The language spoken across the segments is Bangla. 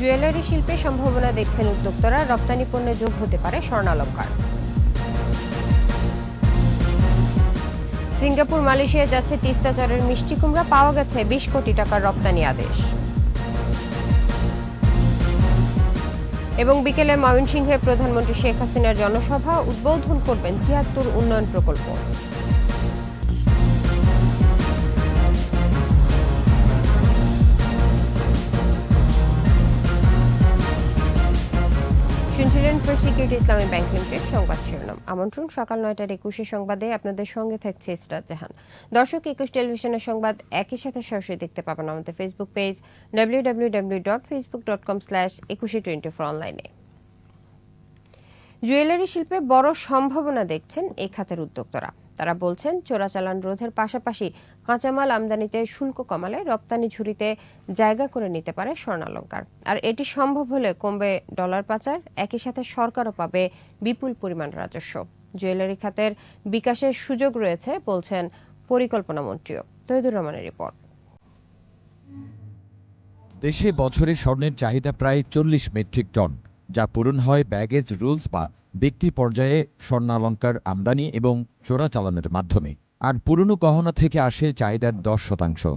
জুয়েলারি শিল্পে সম্ভাবনা দেখছেন উদ্যোক্তারা, রপ্তানি পণ্যে যোগ হতে পারে স্বর্ণালংকার। সিঙ্গাপুর মালয়েশিয়া যাচ্ছে তিস্তা চরের মিষ্টি কুমড়া, পাওয়া গেছে 20 কোটি টাকার রপ্তানি আদেশ। এবং বিকেলে ময়মনসিংহে প্রধানমন্ত্রী শেখ হাসিনার জনসভা, উদ্বোধন করবেন ৭৩ উন্নয়ন প্রকল্প। শুনছিলেন ফার্স্ট সিকিউরিটি ইসলামী ব্যাংক লিমিটেড সংবাদ শিরোনাম। আমন্ত্রণ সকাল 9টার 21 সংবাদে আপনাদের সঙ্গে থাকছে ইসরাত জাহান। দর্শক, 21 টেলিভিশনের সংবাদ একই সাথে সরাসরি দেখতে পাবেন আমাদের ফেসবুক পেজ www.facebook.com/2124 অনলাইনে। জুয়েলারি শিল্পে বড় সম্ভাবনা দেখছেন এই খাতের উদ্যোক্তারা। তারা বলছেন, চোরাচালান রোধের পাশাপাশি কাঁচামাল আমদানিতে শুল্ক কমালে রপ্তানি ঝুড়িতে জায়গা করে নিতে পারে স্বর্ণালংকার। আর এটি সম্ভব হলে কমবে ডলার পাচার, একই সাথে সরকারও পাবে বিপুল পরিমাণ রাজস্ব। জুয়েলারি খাতের বিকাশের সুযোগ রয়েছে বলছেন পরিকল্পনা মন্ত্রীও। তৈদুর রহমানের রিপোর্ট। দেশে বছরে স্বর্ণের চাহিদা প্রায় 40 মেট্রিক টন, যা পূরণ হয় ব্যাগেজ রুলস বা ব্যক্তি পর্যায়ে স্বর্ণালংকার আমদানি এবং চোরাচালানের মাধ্যমে। আর পুরনো গহনা থেকে আসে চাহিদার 10%।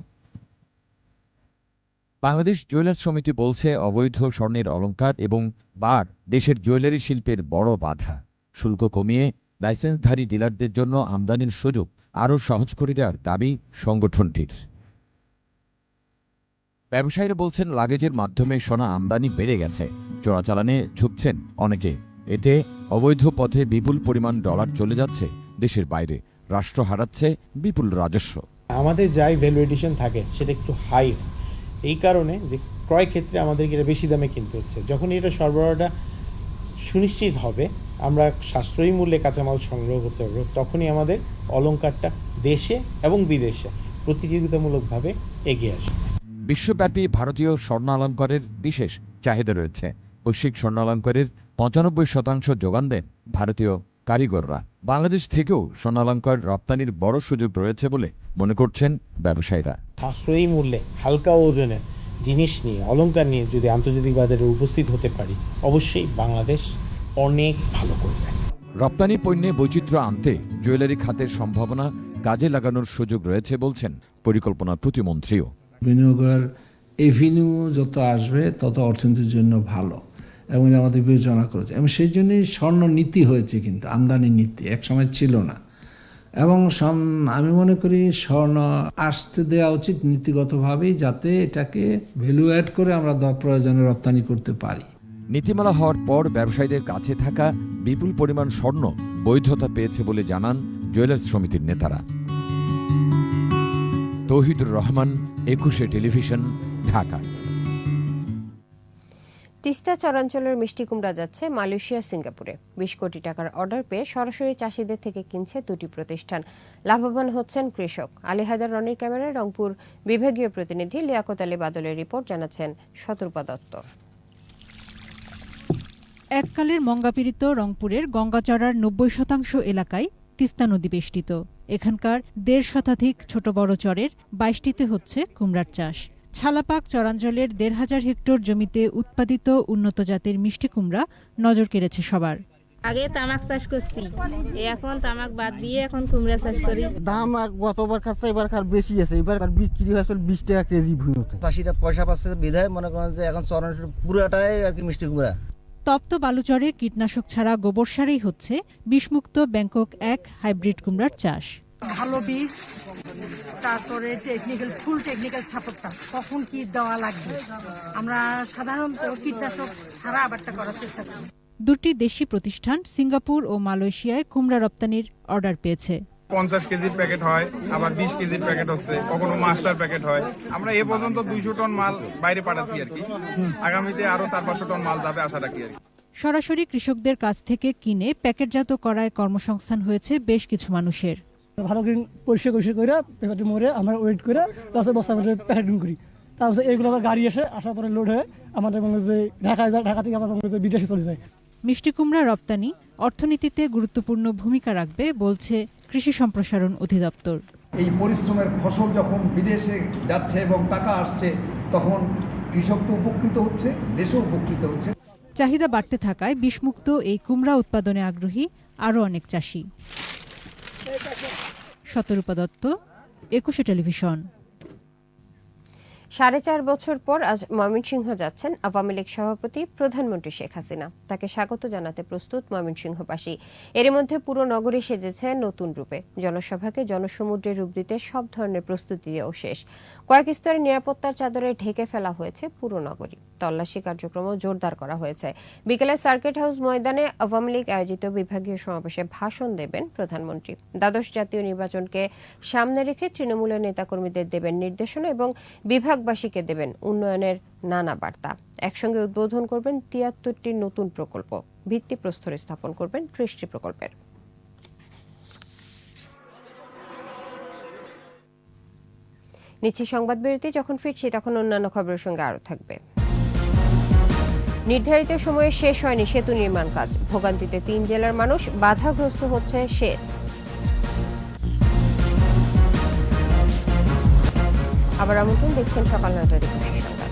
বাংলাদেশ জুয়েলার্স সমিতি বলছে, অবৈধ স্বর্ণের অলংকার এবং বার দেশের জুয়েলারি শিল্পের বড় বাধা। শুল্ক কমিয়ে লাইসেন্সধারী ডিলারদের জন্য আমদানির সুযোগ আরও সহজ করে দেওয়ার দাবি সংগঠনটির। ব্যবসায়ীরা বলছেন, লাগেজের মাধ্যমে সোনা আমদানি বেড়ে গেছে, চোরাচালানে ঝুঁকছেন অনেকে। এতে অবৈধ পথে বিপুল পরিমাণ ডলার চলে যাচ্ছে দেশের বাইরে, রাষ্ট্র হারাচ্ছে বিপুল রাজস্ব। আমাদের যাই ভ্যালু এডিশন থাকে সেটা একটু হাই, এই কারণে যে ক্রয় ক্ষেত্রে আমাদেরকে এটা বেশি দামে কিনতে হচ্ছে। যখন এটা সরবরাহটা সুনিশ্চিত হবে, আমরা সাশ্রয়ী মূল্যে কাঁচামাল সংগ্রহ করতে পারবো, তখনই আমাদের অলংকারটা দেশে এবং বিদেশে প্রতিযোগিতামূলকভাবে এগিয়ে আসে। বিশ্বব্যাপী ভারতীয় স্বর্ণালংকারের বিশেষ চাহিদা রয়েছে। বৈশ্বিক স্বর্ণালংকারের 95% যোগান দেন ভারতীয় কারিগররা। বাংলাদেশ থেকেও স্বর্ণালংকার রপ্তানির বড় সুযোগ রয়েছে বলে মনে করছেন ব্যবসায়ীরা। সাশ্রয়ী মূল্যে হালকা ওজনের জিনিস নিয়ে, অলংকার নিয়ে যদি আন্তর্জাতিক বাজারে উপস্থিত হতে পারি, অবশ্যই বাংলাদেশ অনেক ভালো করবে। রপ্তানি পণ্যে বৈচিত্র্য আনতে জুয়েলারি খাতের সম্ভাবনা কাজে লাগানোর সুযোগ রয়েছে বলছেন পরিকল্পনা প্রতিমন্ত্রীও। বিনিয়োগের এভিনিউ যত আসবে তত অর্থনীতির জন্য ভালো, এবং আমাদের বিবেচনা করেছে, এবং সেই জন্যই স্বর্ণ নীতি হয়েছে, কিন্তু আমদানি নীতি একসময় ছিল না। এবং আমি মনে করি স্বর্ণ আসতে দেওয়া উচিত নীতিগতভাবেই, যাতে এটাকে ভ্যালু অ্যাড করে আমরা প্রয়োজনে রপ্তানি করতে পারি। নীতিমালা হওয়ার পর ব্যবসায়ীদের কাছে থাকা বিপুল পরিমাণ স্বর্ণ বৈধতা পেয়েছে বলে জানান জুয়েলার্স সমিতির নেতারা। তৌহিদুর রহমান, 21 টেলিভিশন, ঢাকা। তিস্তা চরাঞ্চলের মিষ্টি কুমড়া যাচ্ছে মালয়েশিয়া, সিঙ্গাপুরে। 20 কোটি টাকার অর্ডার পেয়ে সরাসরি চাষিদের থেকে কিনছে দুটি প্রতিষ্ঠান। লাভবান হচ্ছেন কৃষক। আলী হায়দার রনির ক্যামেরায় রংপুর বিভাগীয় প্রতিনিধি লিয়াকত আলী বাদলের রিপোর্ট, জানাচ্ছেন শতরূপা দত্ত। এককালের মঙ্গাপীড়িত রংপুরের গঙ্গাচড়ার 90% এলাকায় তিস্তা নদী বেষ্টিত। এখানকার 1.5 শতাধিক ছোট বড় চরের 22টিতে হচ্ছে কুমড়ার চাষ। ছালাপাক চরাঞ্চলের 1,500 হেক্টর জমিতে উৎপাদিত উন্নত জাতের মিষ্টি কুমড়া নজর কেড়েছে সবার। আগে তামাক চাষ করছি, এখন তামাক বাদ দিয়ে এখন কুমড়া চাষ করি। দাম গতবার খাচ্ছে, এবার বেশি আছে, এবার বিক্রি হয়েছে 20 টাকা কেজি ভুঁইতে। চাষিরা পয়সা পাচ্ছে বিধায় মনে করেন যে এখন চরণ পুরোটাই আর কি মিষ্টি কুমড়া। তপ্ত বালুচরে কীটনাশক ছাড়া গোবর সারেই হচ্ছে বিষমুক্ত ব্যাংকক 1 হাইব্রিড কুমড়ার চাষ। ভালো বীজ, তারপরে ফুল টেকনিক্যাল সাপোর্টটা কখন কি দেওয়া লাগবে, আমরা সাধারণত কীটনাশক ছাড়া আবারটা করার চেষ্টা করি। দুটি দেশি প্রতিষ্ঠান সিঙ্গাপুর ও মালয়েশিয়ায় কুমড়া রপ্তানির অর্ডার পেয়েছে। 50 কেজির প্যাকেট হয়, আবার 20 কেজির প্যাকেট হচ্ছে, কখনো মাস্টার প্যাকেট হয়। আমরা এ পর্যন্ত 200 টন মাল বাইরে পাঠাচ্ছি আর কি। আগামীতে আরো 400-500 টন মাল যাবে আশা রাখি আর কি। সরাসরি কৃষকদের কাছ থেকে কিনে প্যাকেটজাত করায় কর্মসংস্থান হয়েছে বেশ কিছু মানুষের। ভালো করে পরিষ্কার করে পেপারটি মরে আমরা ওয়েট করে রাস্তায় বস্তা করে প্যাকেটিং করি। তারপর এইগুলো আবার গাড়ি আসার পরে লোড হয়ে আমাদের যে ঢাকায় যায়, ঢাকা থেকে আবার বিদেশে চলে যায়। মিষ্টি কুমড়া রপ্তানি অর্থনীতিতে গুরুত্বপূর্ণ ভূমিকা রাখবে বলছে কৃষি সম্প্রসারণ অধিদপ্তর। এই পরিশ্রমের ফসল যখন বিদেশে যাচ্ছে এবং টাকা আসছে, তখন কৃষক তো উপকৃত হচ্ছে, দেশও উপকৃত হচ্ছে। চাহিদা বাড়তে থাকায় বিষমুক্ত এই কুমড়া উৎপাদনে আগ্রহী আরও অনেক চাষি। শতরূপা দত্ত, 21 টেলিভিশন। 4.5 বছর পর আজ ময়মনসিংহ যাচ্ছেন আওয়ামী লীগ সভাপতি প্রধানমন্ত্রী শেখ হাসিনা। তাকে স্বাগত জানাতে প্রস্তুত ময়মনসিংহবাসী। এর মধ্যে পুরো নগরী সেজেছে নতুন রূপে। জনসভাকে জনসমুদ্রে রূপ দিতে সব ধরনের প্রস্তুতিও শেষ। কয়েক স্তরে নিরাপত্তার চাদরে ঢেকে ফেলা হয়েছে পুরো নগরী। তল্লাশি কার্যক্রমও জোরদার করা হয়েছে। বিকেলে সার্কিট হাউস ময়দানে আওয়ামী লীগ আয়োজিত বিভাগীয় সমাবেশে ভাষণ দেবেন প্রধানমন্ত্রী। দ্বাদশ জাতীয় নির্বাচনকে সামনে রেখে তৃণমূলের নেতাকর্মীদের দেবেন নির্দেশনা এবং বিভাগবাসীকে দেবেন উন্নয়নের নানা বার্তা। একসঙ্গে উদ্বোধন করবেন 73টি নতুন প্রকল্প, ভিত্তিপ্রস্তর স্থাপন করবেন 30টি প্রকল্পের। নিচ্ছি সংবাদ বিরতি। যখন ফিরছি তখন অন্যান্য খবরের সঙ্গে আরও থাকবে। নির্ধারিত সময়ে শেষ হয়নি সেতু নির্মাণ কাজ। ভোগান্তিতে 3 জেলার মানুষ, বাধাগ্রস্ত হচ্ছে সেচ। আবার আমন্ত্রণ, দেখছেন সকাল 9টার 21 সংবাদ।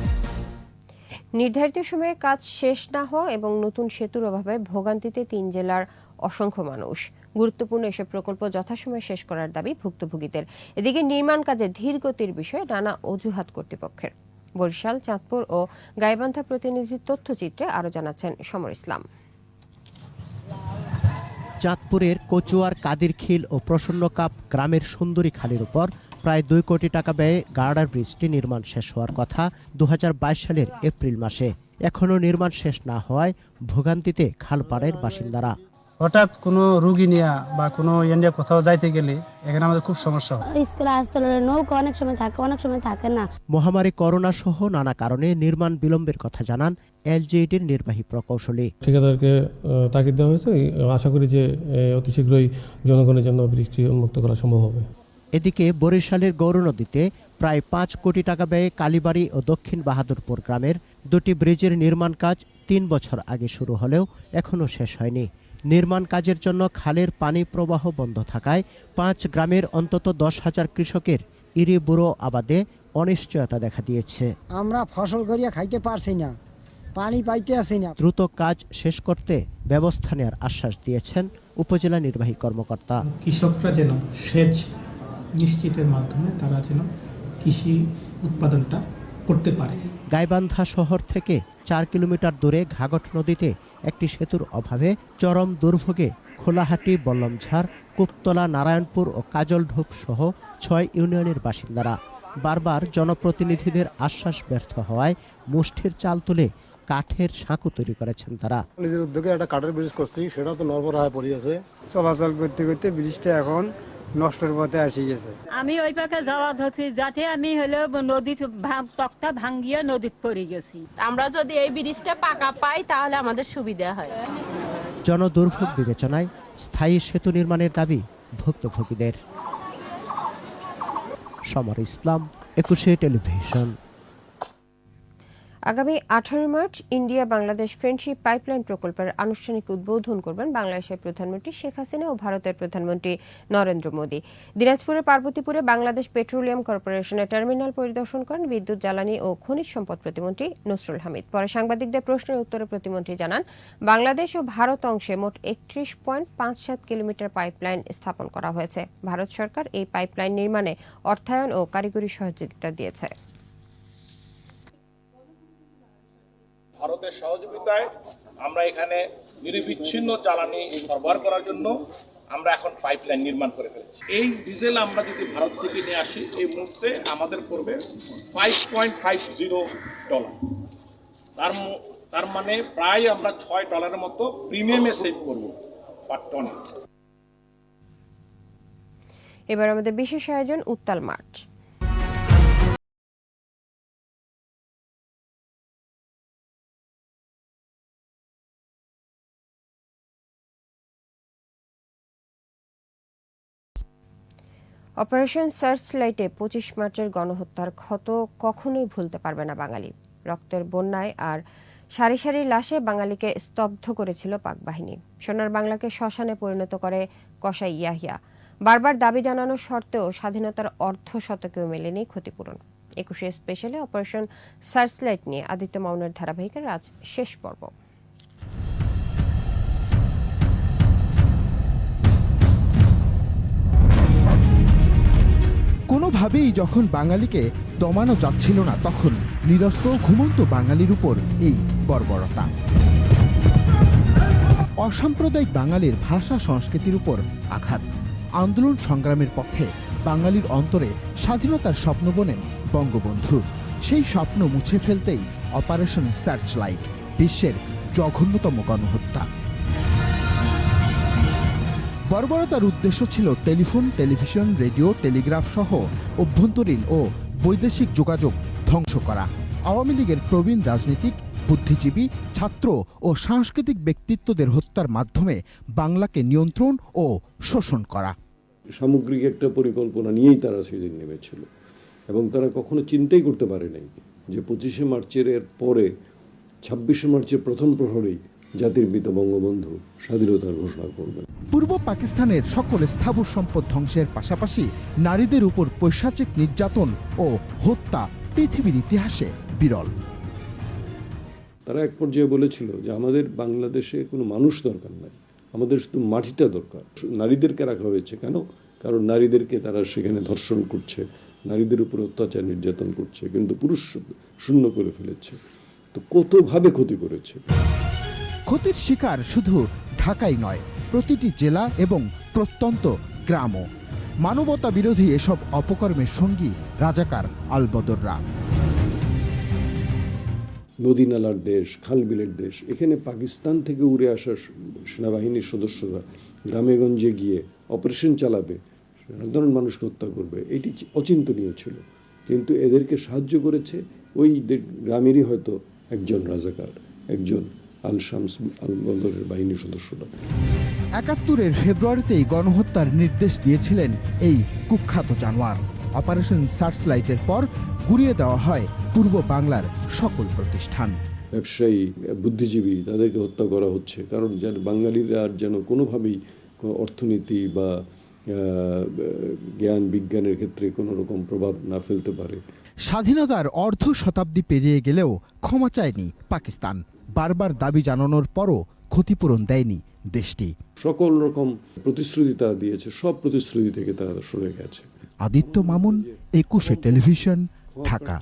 নির্ধারিত সময়ে কাজ শেষ না হওয়া এবং নতুন সেতুর অভাবে ভোগান্তিতে 3 জেলার অসংখ্য মানুষ। গুরুত্বপূর্ণ এসব প্রকল্প যথাসময়ে শেষ করার দাবি ভুক্তভোগীদের। এদিকে নির্মাণ কাজে ধীর গতির বিষয়ে নানা অজুহাত কর্তৃপক্ষের। বরিশাল, চাঁদপুর ও গাইবান্ধা প্রতিনিধির তথ্যচিত্রে আরও জানাচ্ছেন সমর ইসলাম। চাঁদপুরের কচুয়ার কাদিরখিল ও প্রসন্নকাপ গ্রামের সুন্দরী খালের উপর প্রায় 2 কোটি টাকা ব্যয়ে গার্ডার ব্রিজটি নির্মাণ শেষ হওয়ার কথা 2022 সালের এপ্রিল মাসে। এখনো নির্মাণ শেষ না হওয়ায় ভোগান্তিতে খালপাড়ের বাসিন্দারা। হঠাৎ কোনো রোগী নিয়ে বা কোনো ইন্ডিয়া কোথাও যাইতে গেলে এখানে আমাদের খুব সমস্যা হয়। স্কুলে আসতে নৌকা অনেক সময় থাকে, অনেক সময় থাকে না। মহামারী করোনা সহ নানা কারণে নির্মাণ বিলম্বের কথা জানান এলজিইডির নির্বাহী প্রকৌশলী। ঠিকাদারকে তাগিদ দেওয়া হয়েছে, আশা করি যে অতি শীঘ্রই জনগণের জন্য ব্রিজটি উন্মুক্ত করা সম্ভব হবে। এদিকে বরিশালের গৌরনদীতে প্রায় 5 কোটি টাকা ব্যয়ে কালীবাড়ি ও দক্ষিণ বাহাদুরপুর গ্রামের 2টি ব্রিজের নির্মাণ কাজ 3 বছর আগে শুরু হলেও এখনও শেষ হয়নি। নির্মাণ কাজের জন্য খালের পানি প্রবাহ বন্ধ থাকায় 5 গ্রামের অন্তত 10,000 কৃষকের ইরি বুড়ো আবাদে অনিশ্চয়তা দেখা দিয়েছে। আমরা ফসল করিয়া খাইতে পারছি না, পানি পাইতে আসি না। দ্রুত কাজ শেষ করতে ব্যবস্থা নেওয়ার আশ্বাস দিয়েছেন উপজেলা নির্বাহী কর্মকর্তা। কৃষকরা যেন সেচ নিশ্চিতের মাধ্যমে তারা যেন কৃষি উৎপাদনটা করতে পারে। গাইবান্ধা শহর থেকে 4 কিলোমিটার দূরে ঘাঘট নদীতে একটি সেতুর অভাবে চরম দুর্ভোগে খোলাহাটি, বল্লমঝাড়, কুপতলা, নারায়ণপুর ও কাজলঢোপ সহ 6 ইউনিয়নের বাসিন্দারা। বারবার জনপ্রতিনিধিদের আশ্বাস ব্যর্থ হওয়ায় মুষ্টির চাল তুলে কাঠের সাঁকো তৈরি করেছেন তারা। নিজের উদ্যোগে একটা কাঠের ব্রিজ করছি, সেটা তো নরবরাহে পড়ে আছে। চলাচল করতে করতে ব্রিজটা এখন নষ্টের পথে আসি গেছে। আমি ওই পাকে যাওয়া ধরছি, যাতে আমি হলো নদীর তক্তা ভাঙ্গিয়ে নদীতে পড়ে গেছি। আমরা যদি এই ব্রিজটা পাকা পাই তাহলে আমাদের সুবিধা হয়। জনদুর্ভোগ বিবেচনায় স্থায়ী সেতু নির্মাণের দাবি ভুক্তভোগীদের। সমর ইসলাম, 21 টেলিভিশন। আগামী 18 March India Bangladesh friendship pipeline প্রকল্পের আনুষ্ঠানিক উদ্বোধন করবেন বাংলাদেশের প্রধানমন্ত্রী শেখ হাসিনা ও ভারতের প্রধানমন্ত্রী নরেন্দ্র মোদী। দিনাজপুরের পার্বতীপুরে বাংলাদেশ পেট্রোলিয়াম কর্পোরেশনের টার্মিনাল পরিদর্শন করেন বিদ্যুৎ, জ্বালানি ও খনিজ সম্পদ প্রতিমন্ত্রী নসরুল হামিদ। পরে সাংবাদিকদের প্রশ্নের উত্তরে প্রতিমন্ত্রী জানান, বাংলাদেশ ও ভারত অংশে মোট 31.57 কিলোমিটার পাইপলাইন স্থাপন করা হয়েছে। ভারত সরকার এই পাইপলাইন নির্মাণে অর্থায়ন ও কারিগরি সহযোগিতা দিয়েছে। ভারতের সহযোগিতায় আমরা এখানে নিরবিচ্ছিন্ন জ্বালানি সরবরাহ করার জন্য আমরা এখন পাইপলাইন নির্মাণ করে ফেলেছি। এই ডিজেল আমরা যদি ভারত থেকে নিয়ে আসি, এই মুহূর্তে আমাদের পড়বে $5.50। তার মানে প্রায় আমরা $6 মতো প্রিমিয়ামে সেভ করব পার টন। এবার আমাদের বিশেষ আয়োজন উত্তাল মার্চ। অপারেশন সার্চ লাইটে 25 মার্চের গণহত্যার ক্ষত কখনোই ভুলতে পারবে না বাঙালি। রক্তের বন্যায় আর সারি সারি লাশে বাঙালিকে স্তব্ধ করেছিল পাক বাহিনী। সোনার বাংলাকে শ্মশানে পরিণত করে কসাই ইয়াহিয়া। বারবার দাবি জানানোর সত্ত্বেও স্বাধীনতার অর্ধ শতকেও মেলেনি ক্ষতিপূরণ। 21 স্পেশালে অপারেশন সার্চলাইট নিয়ে আদিত্য মামুনের ধারাবাহিকের আজ শেষ পর্ব। কোনোভাবেই যখন বাঙালিকে দমানো যাচ্ছিল না, তখন নিরস্ত্র ঘুমন্ত বাঙালির উপর এই বর্বরতা। অসাম্প্রদায়িক বাঙালির ভাষা সংস্কৃতির উপর আঘাত। আন্দোলন সংগ্রামের পথে বাঙালির অন্তরে স্বাধীনতার স্বপ্ন বোনেন বঙ্গবন্ধু। সেই স্বপ্ন মুছে ফেলতেই অপারেশন সার্চলাইট, বিশ্বের জঘন্যতম গণহত্যা। বর্বরতার উদ্দেশ্য ছিল টেলিফোন, টেলিভিশন, রেডিও, টেলিগ্রাফ সহ অভ্যন্তরীণ ও বৈদেশিক যোগাযোগ ধ্বংস করা। আওয়ামী লীগের প্রবীণ রাজনীতিক, বুদ্ধিজীবী, ছাত্র ও সাংস্কৃতিক ব্যক্তিত্বদের হত্যার মাধ্যমে বাংলাকে নিয়ন্ত্রণ ও শোষণ করা। সামগ্রিক একটা পরিকল্পনা নিয়েই তারা সেদিন নেমেছিল এবং তারা কখনো চিন্তাই করতে পারে নাই যে 25শে মার্চের পরে 26শে মার্চের প্রথম প্রহরেই জাতির পিতা বঙ্গবন্ধু স্বাধীনতার ঘোষণা করবেন। পূর্ব পাকিস্তানের সকল স্থাবর সম্পদ ধ্বংসের পাশাপাশি নারীদের উপর পৈশাচিক নির্যাতন ও হত্যা পৃথিবীর ইতিহাসে বিরল। তারা এক পর্যায়ে বলেছিল যে আমাদের বাংলাদেশে কোনো মানুষ দরকার নাই, আমাদের শুধু মাটিটা দরকার। নারীদেরকে রাখা হয়েছে কেন? কারণ নারীদেরকে তারা সেখানে ধর্ষণ করছে, নারীদের উপর অত্যাচার নির্যাতন করছে, কিন্তু পুরুষ শূন্য করে ফেলেছে। তো কতভাবে ক্ষতি করেছে। ক্ষতির শিকার শুধু ঢাকাই নয়, প্রতিটি জেলা এবং প্রত্যন্ত গ্রামও। মানবতা বিরোধী এসব অপকর্মের সঙ্গী রাজাকার আলবদররা। নদী নালার দেশ, খালবিলের দেশ, এখানে পাকিস্তান থেকে উড়ে আসা সেনাবাহিনীর সদস্যরা গ্রামেগঞ্জে গিয়ে অপারেশন চালাবে, সাধারণ মানুষকে হত্যা করবে, এটি অচিন্তনীয় ছিল। কিন্তু এদেরকে সাহায্য করেছে ওই গ্রামেরই হয়তো একজন রাজাকার, একজন আল শামস আল বদরের বাহিনীর সদস্যরা। 71-এর ফেব্রুয়ারিতেই গণহত্যার নির্দেশ দিয়েছিলেন এই কুখ্যাত জানোয়ার। অপারেশন সার্চলাইটের পর গুড়িয়ে দেওয়া হয় পূর্ব বাংলার সকল প্রতিষ্ঠান। ব্যবসায়ী, বুদ্ধিজীবী, তাদেরকে হত্যা করা হচ্ছে, কারণ যেন বাঙালিরা আর যেন কোনোভাবেই অর্থনীতি বা জ্ঞান বিজ্ঞানের ক্ষেত্রে কোনো রকম প্রভাব না ফেলতে পারে। স্বাধীনতার অর্ধ শতাব্দী পেরিয়ে গেলেও ক্ষমা চায়নি পাকিস্তান। বারবার দাবি জানানোর পরও ক্ষতিপূরণ দেয়নি দেশটি। সকল রকম প্রতিশ্রুতি তারা দিয়েছে, সব প্রতিশ্রুতি থেকে তারা সরে গেছে। আদিত্য মামুন, 21শে টেলিভিশন, ঢাকা।